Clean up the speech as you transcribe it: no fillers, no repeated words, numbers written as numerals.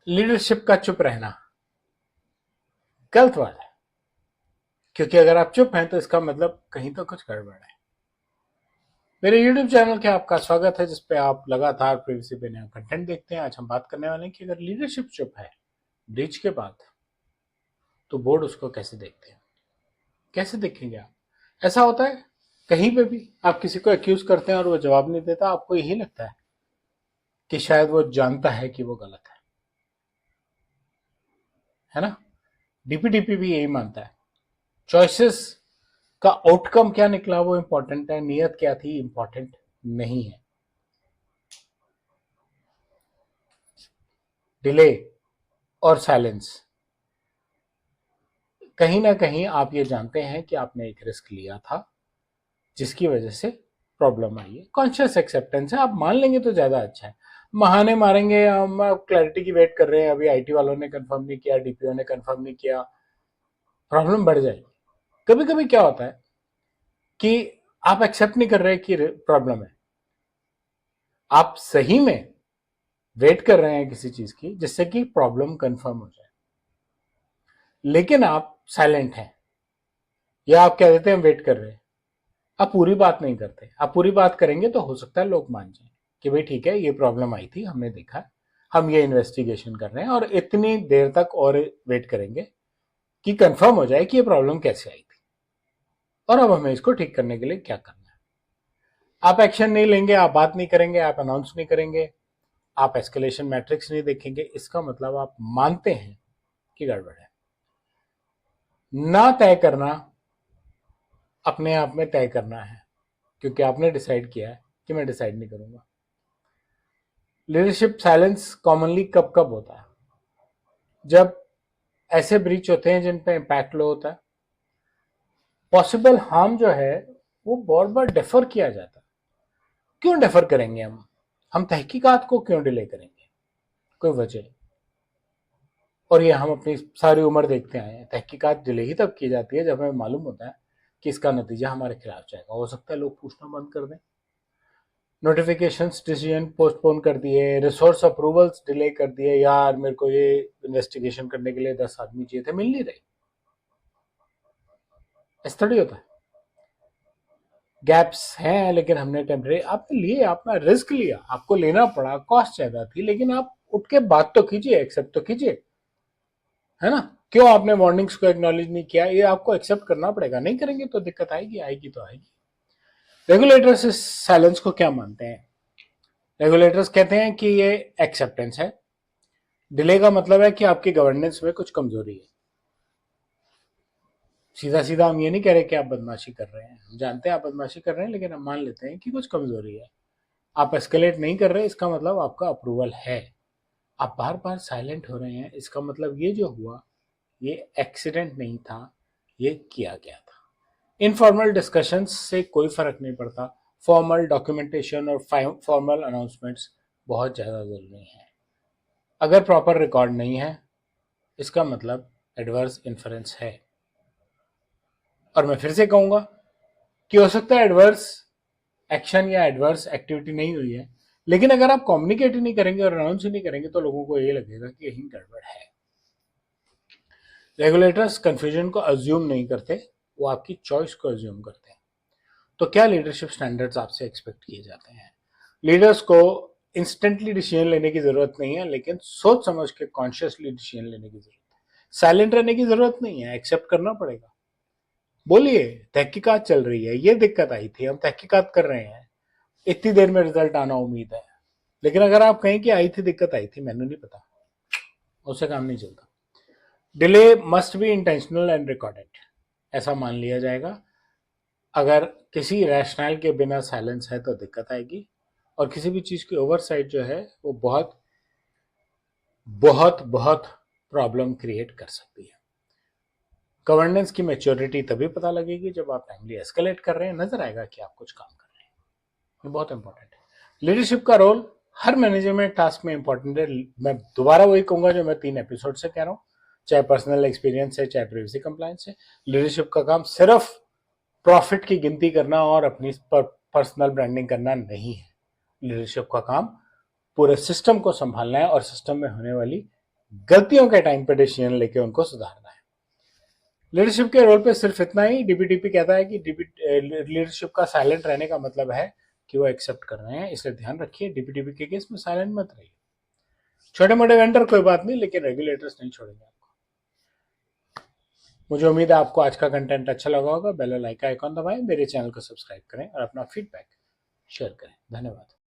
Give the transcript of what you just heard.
Leadership का चुप रहना गलत बात है, क्योंकि अगर आप चुप हैं तो इसका मतलब कहीं तो कुछ गड़बड़ है। मेरे YouTube चैनल के आपका स्वागत है, जिसपे आप लगातार प्रीवियसली पे नया कंटेंट देखते हैं। आज हम बात करने वाले हैं कि अगर लीडरशिप चुप है ब्रीच के बाद, तो बोर्ड उसको कैसे देखते हैं, कैसे देखेंगे आप। ऐसा होता है कहीं पे भी, आप किसी को एक्यूज करते हैं और वो जवाब नहीं देता, आपको यही लगता है कि शायद वो जानता है कि वो गलत है ना। डीपीडीपी भी यही मानता है। चॉइसेस का आउटकम क्या निकला वो इंपॉर्टेंट है, नियत क्या थी इंपॉर्टेंट नहीं है। डिले और साइलेंस, कहीं ना कहीं आप ये जानते हैं कि आपने एक रिस्क लिया था जिसकी वजह से प्रॉब्लम आई है। कॉन्शियस एक्सेप्टेंस है, आप मान लेंगे तो ज्यादा अच्छा है। बहाने मारेंगे, हम क्लैरिटी की वेट कर रहे हैं, अभी आईटी वालों ने कंफर्म नहीं किया, डीपीओ ने कंफर्म नहीं किया, प्रॉब्लम बढ़ जाएगी। कभी कभी क्या होता है कि आप एक्सेप्ट नहीं कर रहे कि प्रॉब्लम है, आप सही में वेट कर रहे हैं किसी चीज की जिससे कि प्रॉब्लम कंफर्म हो जाए, लेकिन आप साइलेंट हैं, या आप कह देते हैं वेट कर रहे हैं। आप पूरी बात नहीं करते, आप पूरी बात करेंगे तो हो सकता है लोग मान जाए कि भाई ठीक है, ये प्रॉब्लम आई थी, हमने देखा, हम ये इन्वेस्टिगेशन कर रहे हैं, और इतनी देर तक और वेट करेंगे कि कंफर्म हो जाए कि ये प्रॉब्लम कैसे आई थी और अब हमें इसको ठीक करने के लिए क्या करना है। आप एक्शन नहीं लेंगे, आप बात नहीं करेंगे, आप अनाउंस नहीं करेंगे, आप एस्केलेशन मैट्रिक्स नहीं देखेंगे, इसका मतलब आप मानते हैं कि गड़बड़ है। ना तय करना अपने आप में तय करना है, क्योंकि आपने डिसाइड किया है कि मैं डिसाइड नहीं करूंगा। लीडरशिप साइलेंस कॉमनली कब कब होता है? जब ऐसे ब्रीच होते हैं जिन पे इम्पैक्ट लो होता है, पॉसिबल हार्म जो है वो बार बार डेफर किया जाता है। क्यों डेफर करेंगे हम तहकीकात को क्यों डिले करेंगे, कोई वजह। और ये हम अपनी सारी उम्र देखते आए हैं, तहकीकात डिले ही तब की जाती है जब हमें मालूम होता है कि इसका नतीजा हमारे खिलाफ जाएगा। हो सकता है लोग पूछना बंद कर दें, नोटिफिकेशंस डिसीजन पोस्टपोन कर दिए, रिसोर्स अप्रूवल्स डिले कर दिए, यार मेरे को ये इन्वेस्टिगेशन करने के लिए 10 आदमी चाहिए थे, मिल नहीं रहे। इस थोड़ी होता है। गैप्स हैं लेकिन हमने टेम्परेरी आपने लिए, अपना रिस्क लिया, आपको लेना पड़ा, कॉस्ट ज्यादा थी, लेकिन आप उठ के बात तो कीजिए, एक्सेप्ट तो कीजिए, है ना। क्यों आपने वार्निंग्स को एक्नॉलेज नहीं किया, ये आपको एक्सेप्ट करना पड़ेगा। नहीं करेंगे तो दिक्कत आएगी, आएगी तो आएगी। रेगुलेटर्स इस साइलेंस को क्या मानते हैं? रेगुलेटर्स कहते हैं कि ये एक्सेप्टेंस है। डिले का मतलब है कि आपकी गवर्नेंस में कुछ कमजोरी है। सीधा सीधा हम ये नहीं कह रहे कि आप बदमाशी कर रहे हैं, हम जानते हैं आप बदमाशी कर रहे हैं, लेकिन हम मान लेते हैं कि कुछ कमजोरी है। आप एस्केलेट नहीं कर रहे, इसका मतलब आपका अप्रूवल है। आप बार बार साइलेंट हो रहे हैं, इसका मतलब ये जो हुआ ये एक्सीडेंट नहीं था, ये किया गया था। इनफॉर्मल डिस्कशंस से कोई फर्क नहीं पड़ता, फॉर्मल डॉक्यूमेंटेशन और फॉर्मल अनाउंसमेंट्स बहुत ज़्यादा ज़रूरी हैं। अगर प्रॉपर रिकॉर्ड नहीं है, इसका मतलब एडवर्स इन्फ्लुएंस है। और मैं फिर से कहूंगा कि हो सकता है एडवर्स एक्शन या एडवर्स एक्टिविटी नहीं हुई है, लेकिन अगर आप कम्युनिकेट ही नहीं करेंगे और अनाउंस ही नहीं करेंगे तो लोगों को ये लगेगा कि यही गड़बड़ है। रेगुलेटर्स कंफ्यूजन को अज्यूम नहीं करते, वो आपकी चॉइस को अज्यूम करते हैं। तो क्या लीडरशिप स्टैंडर्ड्स आपसे एक्सपेक्ट किए जाते हैं? लीडर्स को इंस्टेंटली डिसीजन लेने की जरूरत नहीं है, लेकिन सोच समझ के कॉन्शियसली डिसीजन लेने की जरूरत है। साइलेंट रहने की जरूरत नहीं है, एक्सेप्ट करना पड़ेगा। बोलिए तहकीकात चल रही है, ये दिक्कत आई थी, हम तहकीकात कर रहे हैं, इतनी देर में रिजल्ट आना उम्मीद है। लेकिन अगर आप कहें कि आई थी दिक्कत, आई थी, मैंने नहीं पता, उससे काम नहीं चलता। Delay must be intentional and recorded, ऐसा मान लिया जाएगा। अगर किसी रैशनल के बिना साइलेंस है तो दिक्कत आएगी, और किसी भी चीज की ओवरसाइट जो है वो बहुत बहुत बहुत प्रॉब्लम क्रिएट कर सकती है। गवर्नेंस की मेच्योरिटी तभी पता लगेगी जब आप टाइमली एस्केलेट कर रहे हैं, नजर आएगा कि आप कुछ काम कर रहे हैं। ये बहुत इंपॉर्टेंट है। लीडरशिप का रोल हर मैनेजमेंट टास्क में इंपॉर्टेंट है। मैं दोबारा वही कहूंगा जो मैं 3 एपिसोड से कह रहा हूं, चाहे पर्सनल एक्सपीरियंस है, चाहे प्रिवेसी कंप्लायंस है। लीडरशिप का काम सिर्फ प्रॉफिट की गिनती करना और अपनी पर्सनल ब्रांडिंग करना नहीं है। लीडरशिप का काम पूरे सिस्टम को संभालना है और सिस्टम में होने वाली गलतियों के टाइम पे डिसीजन लेके उनको सुधारना है। लीडरशिप के रोल पे सिर्फ इतना ही। डीपीटीपी कहता है कि लीडरशिप का साइलेंट रहने का मतलब है कि वो एक्सेप्ट कर रहे हैं, इसलिए ध्यान रखिए डीपीटीपी के केस में साइलेंट मत रहिए। छोटे मोटे वेंडर कोई बात नहीं, लेकिन रेगुलेटर्स नहीं छोड़ेंगे आपको। मुझे उम्मीद है आपको आज का कंटेंट अच्छा लगा होगा। बेल लाइक का आइकॉन दबाएं, मेरे चैनल को सब्सक्राइब करें और अपना फीडबैक शेयर करें। धन्यवाद।